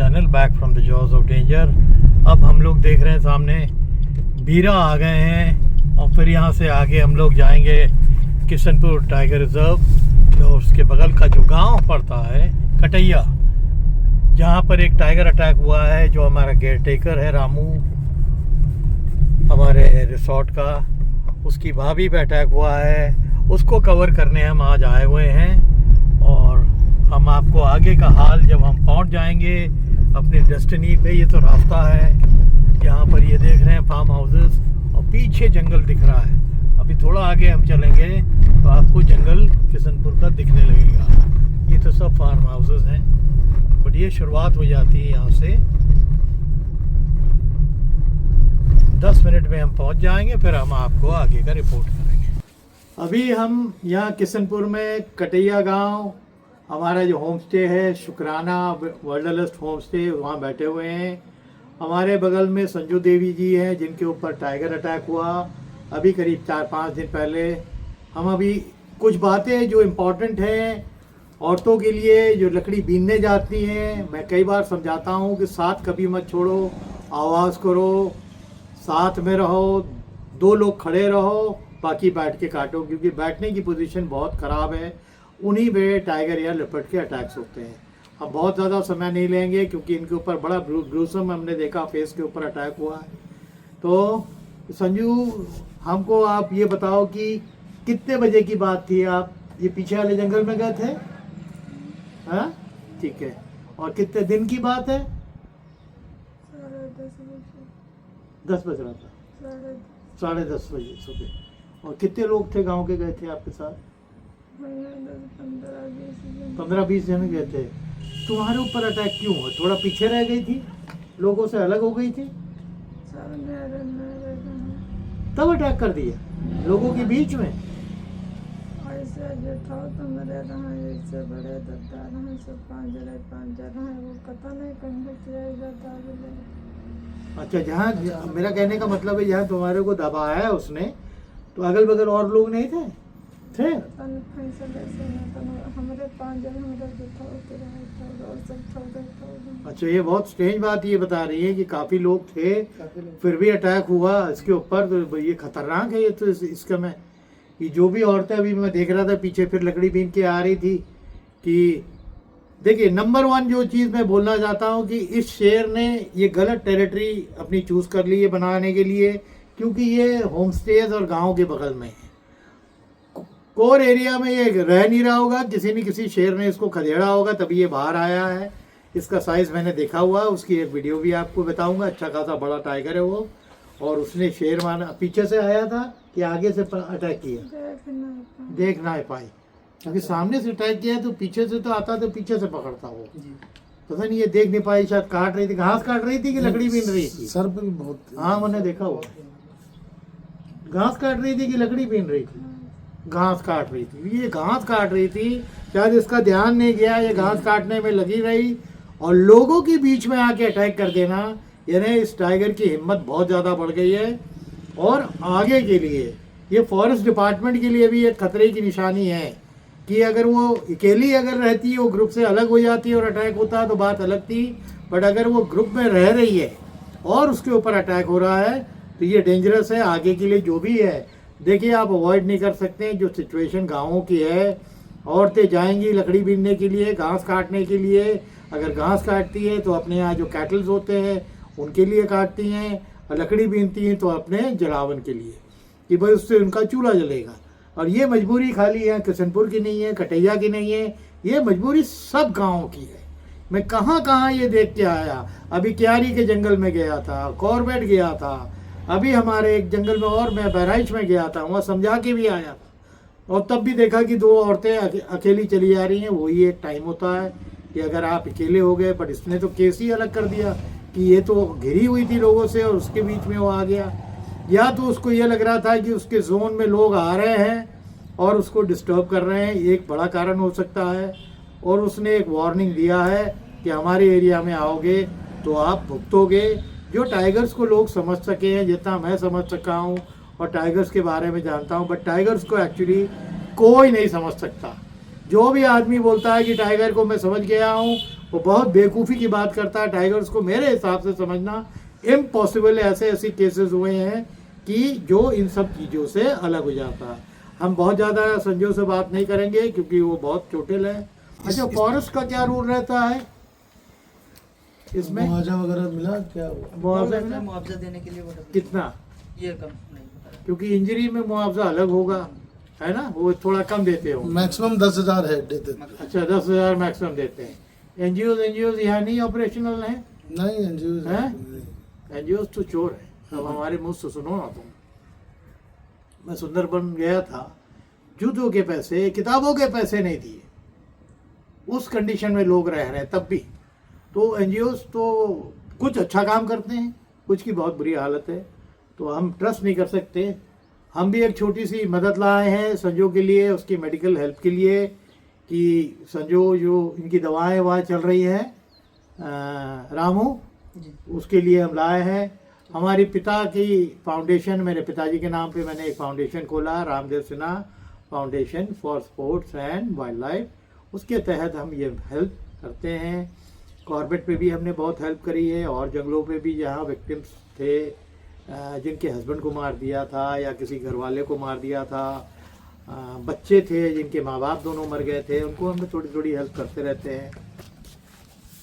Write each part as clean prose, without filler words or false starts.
Channel back from the jaws of danger. अब हम लोग देख रहे हैं सामने बीरा आ गए हैं और फिर यहाँ से आगे हम लोग जाएंगे किशनपुर टाइगर रिजर्व और उसके बगल का जो गांव पड़ता है कटैया, जहाँ पर एक टाइगर अटैक हुआ है। जो हमारा केयर टेकर है रामू हमारे रिसोर्ट का, उसकी भाभी पे अटैक हुआ है, उसको कवर करने हम आज आए हुए हैं। और हम आपको आगे का हाल जब हम पहुंच जाएंगे अपनी डेस्टिनी पे, ये तो रास्ता है, यहाँ पर ये देख रहे हैं फार्म हाउसेस और पीछे जंगल दिख रहा है। अभी थोड़ा आगे हम चलेंगे तो आपको जंगल किशनपुर का दिखने लगेगा। ये तो सब फार्म हाउसेस हैं, बट ये शुरुआत हो जाती है यहाँ से। 10 मिनट में हम पहुँच जाएंगे, फिर हम आपको आगे का रिपोर्ट करेंगे। अभी हम यहाँ किशनपुर में कटैया गांव, हमारा जो होम स्टे है शुक्राना वर्ल्डलिस्ट होम स्टे, वहाँ बैठे हुए हैं। हमारे बगल में संजू देवी जी हैं जिनके ऊपर टाइगर अटैक हुआ अभी करीब 4-5 दिन पहले। हम अभी कुछ बातें जो इम्पोर्टेंट हैं औरतों के लिए जो लकड़ी बीनने जाती हैं, मैं कई बार समझाता हूँ कि साथ कभी मत छोड़ो, आवाज़ करो, साथ में रहो, 2 लोग खड़े रहो, बाकी बैठ के काटो, क्योंकि बैठने की पोजीशन बहुत ख़राब है। उन्हीं पे टाइगर या लिपट के अटैक्स होते हैं। अब बहुत ज़्यादा समय नहीं लेंगे क्योंकि इनके ऊपर बड़ा ग्रूसम हमने देखा, फेस के ऊपर अटैक हुआ है। तो संजू, हमको आप ये बताओ कि कितने बजे की बात थी? आप ये पीछे वाले जंगल में गए थे? हाँ, ठीक है। और कितने दिन की बात है? 10 बज रहा था, 10:30 बजे सुबह। और कितने लोग थे गांव के गए थे आपके साथ? 15-20 जन गए थे। तुम्हारे ऊपर अटैक क्यों हुआ? थोड़ा पीछे रह गई थी, लोगों से अलग हो गई थी, तब अटैक कर दिया लोगों के बीच में? ऐसे जो था तो मेरे रहा इससे बड़े दद्दा रहा, सब 5 रहा, वो पता नहीं कहीं चले जाता है। अच्छा, जहाँ मेरा कहने का मतलब है जहाँ तुम्हारे को दबाया है उसने, तो अगल बगल और लोग नहीं थे? थे? अच्छा, ये बहुत स्ट्रेंज बात ये बता रही है कि काफ़ी लोग थे फिर भी अटैक हुआ इसके ऊपर। तो ये खतरनाक है। ये तो इसका मैं ये जो भी औरतें अभी मैं देख रहा था पीछे फिर लकड़ी बीन के आ रही थी कि देखिए, नंबर 1 जो चीज़ मैं बोलना चाहता हूँ कि इस शेर ने ये गलत टेरिटरी अपनी चूज़ कर ली है बनाने के लिए, क्योंकि ये होम स्टेज और गाँव के बगल में है। कोर एरिया में ये रह नहीं रहा होगा, किसी न किसी शेर ने इसको खदेड़ा होगा तभी ये बाहर आया है। इसका साइज़ मैंने देखा हुआ, उसकी एक वीडियो भी आपको बताऊंगा। अच्छा खासा बड़ा टाइगर है वो, और उसने शेर माना। पीछे से आया था कि आगे से अटैक किया? देख ना पाई, क्योंकि सामने से अटैक किया है तो पीछे से तो आता तो पीछे से पकड़ता वो। पता नहीं ये देख नहीं पाई, शायद काट रही थी, घास काट रही थी कि लकड़ी बीन रही थी? सर पे भी बहुत। हाँ, मैंने देखा हुआ, घास काट रही थी कि लकड़ी बीन रही थी? घास काट रही थी। ये घास काट रही थी, शायद इसका ध्यान नहीं गया, ये घास काटने में लगी रही और लोगों के बीच में आके अटैक कर देना। यानी इस टाइगर की हिम्मत बहुत ज़्यादा बढ़ गई है। और आगे के लिए ये फॉरेस्ट डिपार्टमेंट के लिए भी एक खतरे की निशानी है कि अगर वो अकेली अगर रहती है, वो ग्रुप से अलग हो जाती है और अटैक होता है तो बात अलग थी, बट अगर वो ग्रुप में रह रही है और उसके ऊपर अटैक हो रहा है तो ये डेंजरस है आगे के लिए जो भी है। देखिए, आप अवॉइड नहीं कर सकते जो सिचुएशन गाँवों की है। औरतें जाएंगी लकड़ी बीनने के लिए, घास काटने के लिए। अगर घास काटती है तो अपने यहाँ जो कैटल्स होते हैं उनके लिए काटती हैं, और लकड़ी बीनती हैं तो अपने जलावन के लिए, कि भाई उससे उनका चूल्हा जलेगा। और ये मजबूरी खाली है किशनपुर की नहीं है, कटैया की नहीं है, ये मजबूरी सब गाँव की है। मैं कहाँ कहाँ ये देख के आया। अभी क्यारी के जंगल में गया था, कॉर्बेट गया था, अभी हमारे एक जंगल में और मैं बहराइच में गया था, वहाँ समझा के भी आया था। और तब भी देखा कि 2 औरतें अकेली चली जा रही हैं। वही एक टाइम होता है कि अगर आप अकेले हो गए, बट इसने तो केस ही अलग कर दिया कि ये तो घिरी हुई थी लोगों से और उसके बीच में वो आ गया। या तो उसको ये लग रहा था कि उसके जोन में लोग आ रहे हैं और उसको डिस्टर्ब कर रहे हैं, एक बड़ा कारण हो सकता है। और उसने एक वार्निंग दिया है कि हमारे एरिया में आओगे तो आप भुगतोगे। जो टाइगर्स को लोग समझ सके हैं जितना मैं समझ सका हूँ और टाइगर्स के बारे में जानता हूँ, बट टाइगर्स को एक्चुअली कोई नहीं समझ सकता। जो भी आदमी बोलता है कि टाइगर को मैं समझ गया हूँ, वो बहुत बेवकूफ़ी की बात करता है। टाइगर्स को मेरे हिसाब से समझना इम्पॉसिबल है। ऐसे केसेस हुए हैं कि जो इन सब चीज़ों से अलग हो जाता है। हम बहुत ज़्यादा संजू से बात नहीं करेंगे क्योंकि वो बहुत चोटिल है। अच्छा, फॉरेस्ट का क्या रूल रहता है इसमें? मुआवजा वगैरह मिला क्या? मुआवजा मिला? मुआवजा देने के लिए वो कितना? ये कम नहीं बता रहा। क्योंकि इंजरी में मुआवजा अलग होगा, है ना, वो थोड़ा कम देते हो। मैक्सिमम 10,000 है देते थे। अच्छा, 10,000 मैक्सिमम देते हैं। एनजीओ यहाँ नहीं ऑपरेशनल है? नहीं एनजीओ हैं? एनजीओ तो चोर है। अब हमारे मुंह से सुनो ना तुम। मैं सुंदरबन गया था, जूतों के पैसे, किताबों के पैसे नहीं दिए, उस कंडीशन में लोग रह रहे हैं तब भी। तो एनजीओ तो कुछ अच्छा काम करते हैं, कुछ की बहुत बुरी हालत है, तो हम ट्रस्ट नहीं कर सकते। हम भी एक छोटी सी मदद लाए हैं संजू के लिए, उसकी मेडिकल हेल्प के लिए, कि संजू जो इनकी दवाएं वहाँ चल रही हैं रामू, जी। उसके लिए हम लाए हैं। हमारी पिता की फाउंडेशन, मेरे पिताजी के नाम पे मैंने एक फाउंडेशन खोला, Ramdev Sinha foundation for sports and wild life. उसके तहत हम ये हेल्प करते हैं। कॉर्बेट पे भी हमने बहुत हेल्प करी है, और जंगलों पे भी जहाँ विक्टिम्स थे, जिनके हस्बैंड को मार दिया था या किसी घर वाले को मार दिया था, बच्चे थे जिनके माँ बाप दोनों मर गए थे, उनको हम थोड़ी थोड़ी हेल्प करते रहते हैं।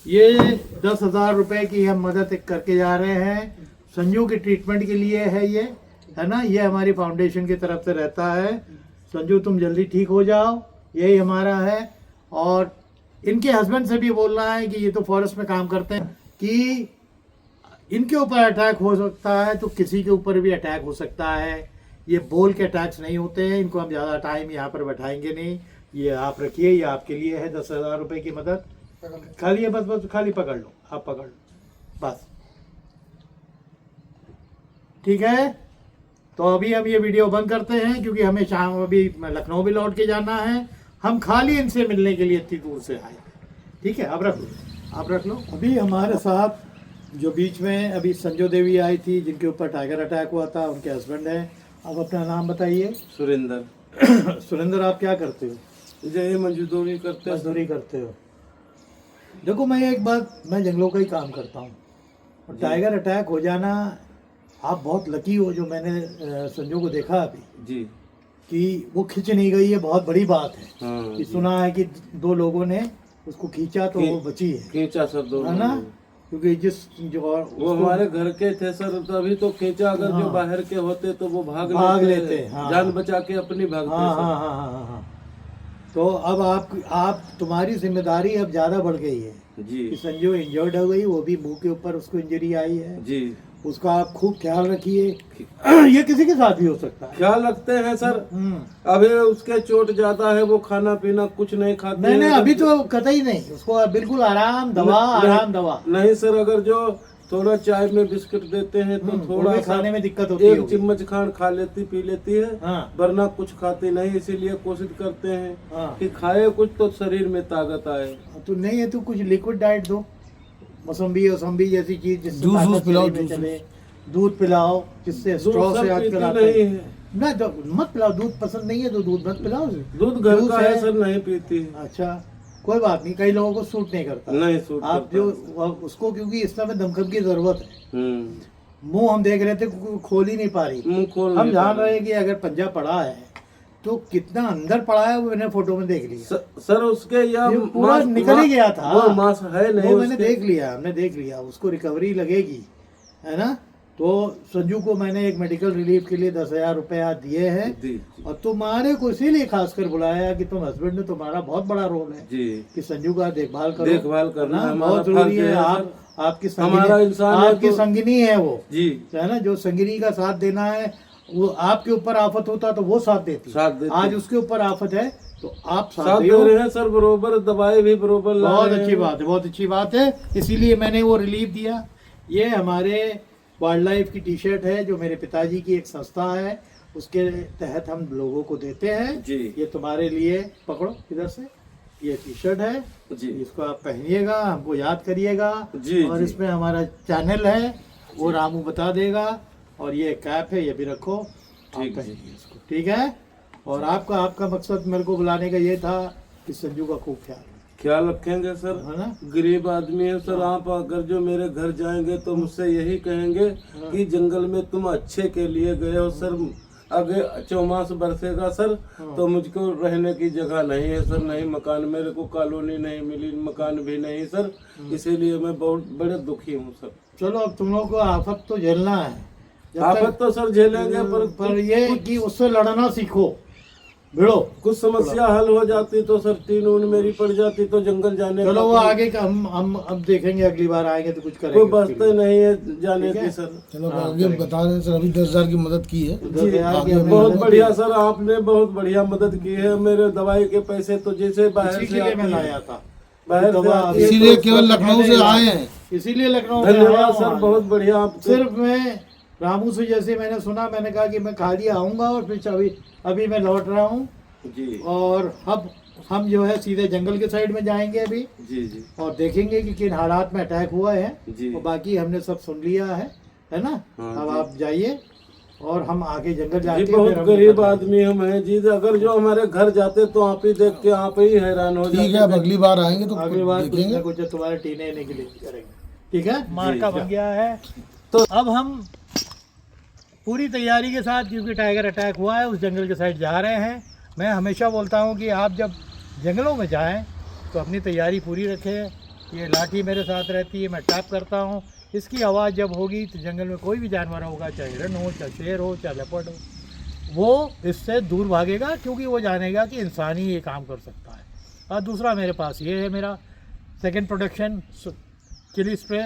ये 10,000 रुपये की हम मदद करके जा रहे हैं। संजू की ट्रीटमेंट के लिए है ये, है ना, ये हमारी फाउंडेशन की तरफ से रहता है। संजू तुम जल्दी ठीक हो जाओ, यही हमारा है। और इनके हस्बैंड से भी बोलना है कि ये तो फॉरेस्ट में काम करते हैं, कि इनके ऊपर अटैक हो सकता है तो किसी के ऊपर भी अटैक हो सकता है। ये बोल के अटैक्स नहीं होते हैं। इनको हम ज़्यादा टाइम यहाँ पर बैठाएंगे नहीं। ये आप रखिए, ये आपके लिए है 10,000 रुपये की मदद। खाली है, बस खाली पकड़ लो, आप पकड़ लो बस, ठीक है। तो अभी हम ये वीडियो बंद करते हैं क्योंकि हमें शाम अभी लखनऊ भी लौट के जाना है। हम खाली इनसे मिलने के लिए इतनी दूर से आए, ठीक है। अब रख लो, आप रख लो। अभी हमारे साथ जो बीच में अभी संजू देवी आई थी, जिनके ऊपर टाइगर अटैक हुआ था, उनके हस्बैंड है। अब अपना नाम बताइए। सुरेंद्र। सुरेंद्र, आप क्या करते हो? जय मजदूरी करते हैं। मजदूरी करते हो। देखो, मैं एक बात, मैं जंगलों का ही काम करता हूँ, और टाइगर अटैक हो जाना, आप बहुत लकी हो जो मैंने संजू को देखा अभी जी, कि वो खिंच नहीं गई है, बहुत बड़ी बात है। हाँ कि जी। सुना है कि 2 लोगों ने उसको खींचा तो वो बची है, खींचा सर दो, है ना, क्योंकि जिस जो और वो हमारे घर के थे सर, तभी तो खींचा। अगर जो हाँ। बाहर के होते तो वो भाग लेते, हाँ। जान बचा के अपनी भागते हाँ सर। हाँ हाँ हाँ हाँ। तो अब आप तुम्हारी जिम्मेदारी अब ज़्यादा बढ़ गई है जी कि संजू इंजर्ड हो गई, वो भी मुंह के ऊपर उसको इंजरी आई है, जी। उसका आप खूब ख्याल रखिए। ये किसी के साथ भी हो सकता है। ख्याल रखते हैं सर। अभी उसके चोट ज्यादा है, वो खाना पीना कुछ नहीं खाते नहीं हैं। अभी तो कतई नहीं, उसको बिल्कुल आराम दवा, आराम दवा। नहीं सर, अगर जो थोड़ा चाय में बिस्किट देते हैं तो वो थोड़ा भी सा खाने में दिक्कत होती है। एक चम्मच खांड खा लेती, पी लेती है, हाँ वरना कुछ खाती नहीं। इसीलिए कोशिश करते हैं हाँ। कि खाए कुछ तो शरीर में ताकत आए। तो नहीं है तो कुछ लिक्विड डाइट दो, मौसम्बी जैसी चीज जिससे जूस ताकत पिलाओ, शरीर में जूस। चले। दूध पिलाओ, जिससे स्ट्रॉ से आजकल पीती आता नहीं है। है। ना मत पिलाओ, दूध पसंद नहीं है तो दूध मत पिलाओ। दूध घर जूस का है सर, नहीं पीती। अच्छा, कोई बात नहीं, कई लोगों को सूट नहीं करता। नहीं सूट आप करता। जो उसको, क्योंकि इस समय दमकम की जरूरत है। हम्म। मुंह हम देख रहे थे, खोल ही नहीं पा रही। मुंह खोल हम नहीं जान पा रहे हैं कि अगर पंजा पड़ा है तो कितना अंदर पड़ा है, वो मैंने फोटो में देख लिया। सर उसके या ये पूरा निकल ही गया था। वो मांस है नहीं वो मैंने उसके। देख लिया, हमने देख लिया, उसको रिकवरी लगेगी, है ना। तो संजू को मैंने एक मेडिकल रिलीफ के लिए 10,000 रुपया दिए हैं। जी जी और तुम्हारे को इसीलिए खासकर बुलाया कि तुम हस्बैंड में तुम्हारा बहुत बड़ा रोल है जी। कि संजू का देखभाल करो। देखभाल करना ना, हमारा बहुत जरूरी फर्ज है। है आप आपकी हमारा इंसान है आपकी तो- संगिनी है वो, जी। है ना, जो संगिनी का साथ देना है। वो आपके ऊपर आफत होता तो वो साथ देती, साथ देती। आज उसके ऊपर आफत है तो आप साथ साथ दे दो। रहे हैं सर, बरोबर दवाई भी बरोबर ला बहुत रहे अच्छी हैं। बात है, बहुत अच्छी बात है। इसीलिए मैंने वो रिलीफ दिया। ये हमारे वाइल्ड लाइफ की टी शर्ट है, जो मेरे पिताजी की एक संस्था है, उसके तहत हम लोगों को देते हैं। जी। ये तुम्हारे लिए, पकड़ो इधर से, ये टी शर्ट है जी इसको आप पहनिएगा, हमको याद करिएगा। जी, और जी। इसमें हमारा चैनल है, वो रामू बता देगा। और ये कैप है, ये भी रखो, आप ठीक पहनिए इसको, ठीक है। और आपका मकसद मेरे को बुलाने का ये था कि संजू का खूब ख्याल रखें। ख्याल रखेंगे सर। है ना? गरीब आदमी है सर, आप अगर जो मेरे घर जाएंगे तो मुझसे यही कहेंगे कि जंगल में तुम अच्छे के लिए गए हो सर। अगर चौमास बरसेगा सर तो मुझको रहने की जगह नहीं है सर, नहीं मकान, मेरे को कॉलोनी नहीं मिली, मकान भी नहीं सर, इसीलिए मैं बहुत बड़े दुखी हूँ सर। चलो अब तुम लोगों को आफत तो झेलना है, जब तक- आफत तो सर झेलेंगे पर ये कि उससे लड़ना सीखो, भिड़ो। कुछ समस्या हल हो जाती तो सर टीन ऊन मेरी पड़ जाती तो जंगल जाने चलो का वो कोई- आगे का हम अब देखेंगे, अगली बार आएंगे तो कुछ करेंगे। कोई बचते नहीं है जाने ठीक है? की सर। चलो आगे बता रहे हैं सर, अभी 10,000 की मदद की है। उधर से आगे आगे हमने बहुत मदद बढ़िया की। सर, आपने बहुत बढ़िया मदद की है। मेरे दवाई के पैसे तो जैसे बाहर इसी से के लिए मैं आती है, लाया था, बाहर से दवा आती है, इसीलिए तो केवल उसका लखनऊ से आए हैं। इसीलिए लखनऊ में आया धन्यवाद हूँ सर, आज। बहुत बढ़िया। आप सिर्फ मैं रामू से जैसे मैंने सुना, मैंने कहा कि मैं खाली आऊंगा और फिर अभी मैं लौट रहा हूँ। जी और अब हम जो है सीधे जंगल के साइड में जाएंगे अभी, जी जी और देखेंगे कि किन हालात में अटैक हुआ है। जी। और बाकी हमने सब सुन लिया है ना? हाँ अब जी। आप जाइए और हम आगे जंगल जी, जाके बहुत फिर हम गरीब निकल आदमी हम हैं जी। अगर जो हमारे घर जाते तो आप ही देख के आप ही हैरान हो ठीक है, जाते। अब अगली बार आएंगे तो अगली बार कुछ देखेंगे। ना कुछ तुम्हारे टीने के लिए करेंगे। ठीक है, मार्का जी। बन गया है। तो अब हम पूरी तैयारी के साथ, क्योंकि टाइगर अटैक हुआ है, उस जंगल के साइड जा रहे हैं। मैं हमेशा बोलता हूँ कि आप जब जंगलों में जाएं तो अपनी तैयारी पूरी रखें। ये लाठी मेरे साथ रहती है, मैं टैप करता हूँ। इसकी आवाज़ जब होगी तो जंगल में कोई भी जानवर होगा, चाहे हिरन हो, चाहे शेर हो, चाहे लेपर्ड हो, वो इससे दूर भागेगा, क्योंकि वो जानेगा कि इंसान ही ये काम कर सकता है। और दूसरा मेरे पास ये है, मेरा सेकंड प्रोडक्शन चिली स्प्रे।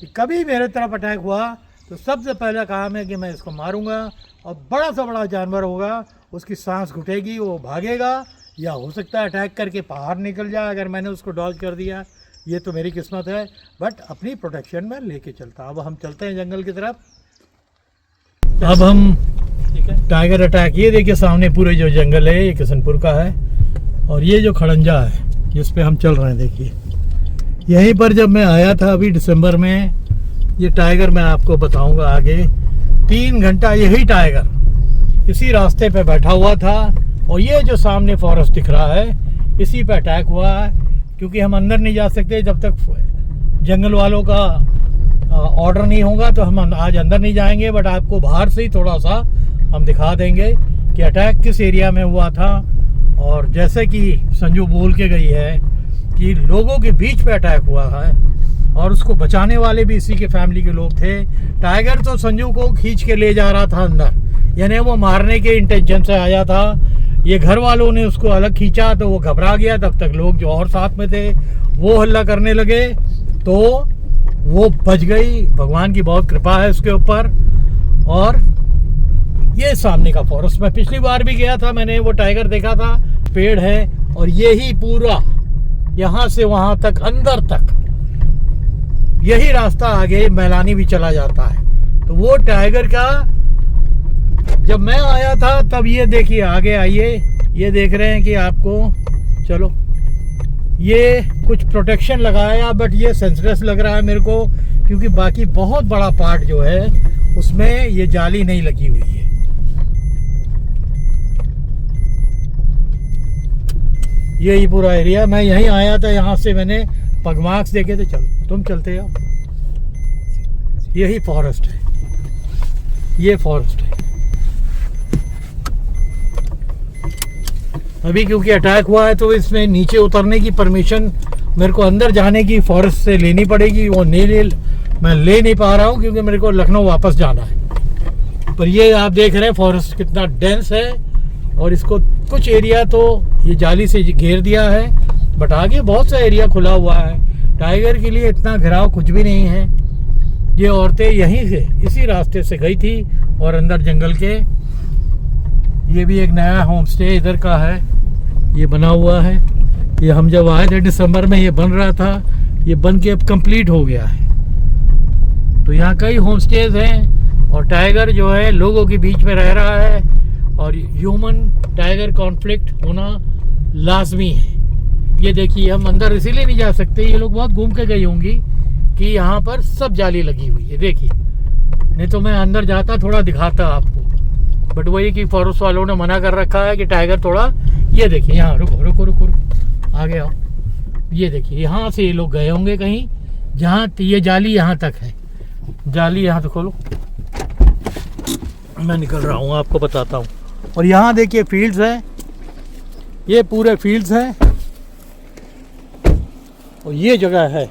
कि कभी मेरे तरफ अटैक हुआ तो सबसे पहला काम है कि मैं इसको मारूंगा, और बड़ा से बड़ा जानवर होगा, उसकी सांस घुटेगी, वो भागेगा, या हो सकता है अटैक करके बाहर निकल जाए अगर मैंने उसको डॉज कर दिया। ये तो मेरी किस्मत है, बट अपनी प्रोटेक्शन में लेके चलता। अब हम चलते हैं जंगल की तरफ। अब हम टाइगर अटैक, ये देखिए सामने पूरे जो जंगल है, ये किशनपुर का है, और ये जो खड़ंजा है जिस पे हम चल रहे हैं, देखिए यहीं पर जब मैं आया था अभी दिसंबर में, ये टाइगर मैं आपको बताऊंगा आगे। 3 घंटा यही टाइगर इसी रास्ते पे बैठा हुआ था, और ये जो सामने फॉरेस्ट दिख रहा है, इसी पे अटैक हुआ है। क्योंकि हम अंदर नहीं जा सकते जब तक जंगल वालों का ऑर्डर नहीं होगा, तो हम आज अंदर नहीं जाएंगे, बट आपको बाहर से ही थोड़ा सा हम दिखा देंगे कि अटैक किस एरिया में हुआ था। और जैसे कि संजू बोल के गई है कि लोगों के बीच पे अटैक हुआ है, और उसको बचाने वाले भी इसी के फैमिली के लोग थे। टाइगर तो संजू को खींच के ले जा रहा था अंदर, यानी वो मारने के इंटेंशन से आया था। ये घर वालों ने उसको अलग खींचा तो वो घबरा गया। तब तक लोग जो और साथ में थे वो हल्ला करने लगे, तो वो बच गई। भगवान की बहुत कृपा है उसके ऊपर। और ये सामने का फॉरेस्ट, मैं पिछली बार भी गया था, मैंने वो टाइगर देखा था। पेड़ है, और यही पूरा यहाँ से वहाँ तक, अंदर तक यही रास्ता आगे मैलानी भी चला जाता है। तो वो टाइगर का, जब मैं आया था तब, ये देखिए आगे आइए, ये देख रहे हैं कि आपको, चलो ये कुछ प्रोटेक्शन लगाया, बट ये सेंसलेस लग रहा है मेरे को, क्योंकि बाकी बहुत बड़ा पार्ट जो है उसमें ये जाली नहीं लगी हुई है। यही पूरा एरिया, मैं यहीं आया था, यहाँ से मैंने पगमार्क्स देखे थे। चलो तुम चलते हो, यही फॉरेस्ट है, ये फॉरेस्ट है। अभी क्योंकि अटैक हुआ है तो इसमें नीचे उतरने की परमिशन मेरे को अंदर जाने की फॉरेस्ट से लेनी पड़ेगी। वो मैं ले नहीं पा रहा हूँ, क्योंकि मेरे को लखनऊ वापस जाना है। पर ये आप देख रहे हैं फॉरेस्ट कितना डेंस है, और इसको कुछ एरिया तो ये जाली से घेर दिया है, बट आगे बहुत सा एरिया खुला हुआ है। टाइगर के लिए इतना घेराव कुछ भी नहीं है। ये औरतें यहीं से, इसी रास्ते से गई थी, और अंदर जंगल के, ये भी एक नया होम स्टे इधर का है, ये बना हुआ है। ये हम जब आए थे दिसंबर में, ये बन रहा था, ये बन के अब कंप्लीट हो गया है। तो यहाँ कई होम स्टेज हैं, और टाइगर जो है लोगों के बीच में रह रहा है, और ह्यूमन टाइगर कॉन्फ्लिक्ट होना लाजमी है। ये देखिए हम अंदर इसीलिए नहीं जा सकते, ये लोग बहुत घूम के गई होंगी कि यहाँ पर सब जाली लगी हुई है, देखिए, नहीं तो मैं अंदर जाता, थोड़ा दिखाता आपको। बट वही कि फॉरेस्ट वालों ने मना कर रखा है कि टाइगर थोड़ा, ये देखिए यहाँ, रुको रुको रुको रुको, आगे आओ, ये देखिए यहाँ से ये लोग गए होंगे कहीं, जहाँ ये जाली यहाँ तक है, जाली यहाँ से खोलो, मैं निकल रहा हूँ आपको बताता हूँ। और यहाँ देखिए फील्ड्स हैं, ये पूरे फील्ड्स हैं और ये जगह है।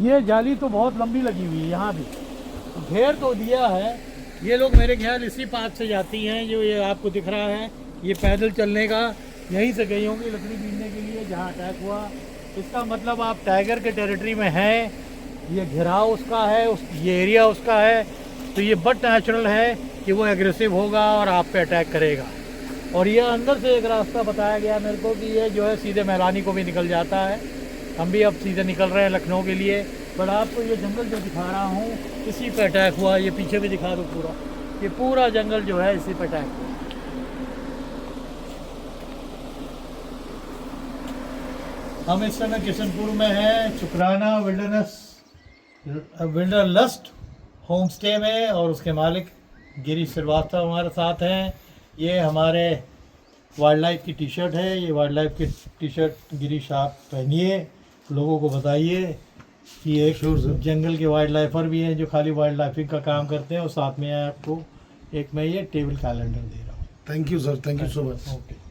ये जाली तो बहुत लंबी लगी हुई है, यहाँ भी घेर तो दिया है। ये लोग मेरे ख्याल इसी पाथ से जाती हैं, जो ये आपको दिख रहा है, ये पैदल चलने का, यहीं से गई होंगी लकड़ी बीनने के लिए जहाँ अटैक हुआ। इसका मतलब आप टाइगर के टेरिटरी में हैं, ये घेराव उसका है, ये एरिया उसका है, तो ये बट नेचुरल है कि वो एग्रेसिव होगा और आप पे अटैक करेगा। और ये अंदर से एक रास्ता बताया गया मेरे को कि ये जो है सीधे मैलानी को भी निकल जाता है। हम भी अब सीधे निकल रहे हैं लखनऊ के लिए, पर आपको ये जंगल जो दिखा रहा हूँ इसी पे अटैक हुआ। ये पीछे भी दिखा दो पूरा, ये पूरा जंगल जो है इसी पे अटैक हुआ। हम इस समय किशनपुर में हैं, शुक्राना विल्डरलस्ट होम स्टे में, और उसके मालिक गिरीश श्रीवास्तव हमारे साथ हैं। ये हमारे वाइल्ड लाइफ की टी शर्ट है, ये वाइल्ड लाइफ की टी शर्ट गिरीश आप पहनिए, लोगों को बताइए कि एक जंगल के वाइल्ड लाइफर भी हैं जो खाली वाइल्ड लाइफिंग का काम करते हैं, और साथ में आपको एक मैं ये टेबल कैलेंडर दे रहा हूँ। Thank you sir, thank you so much. Okay.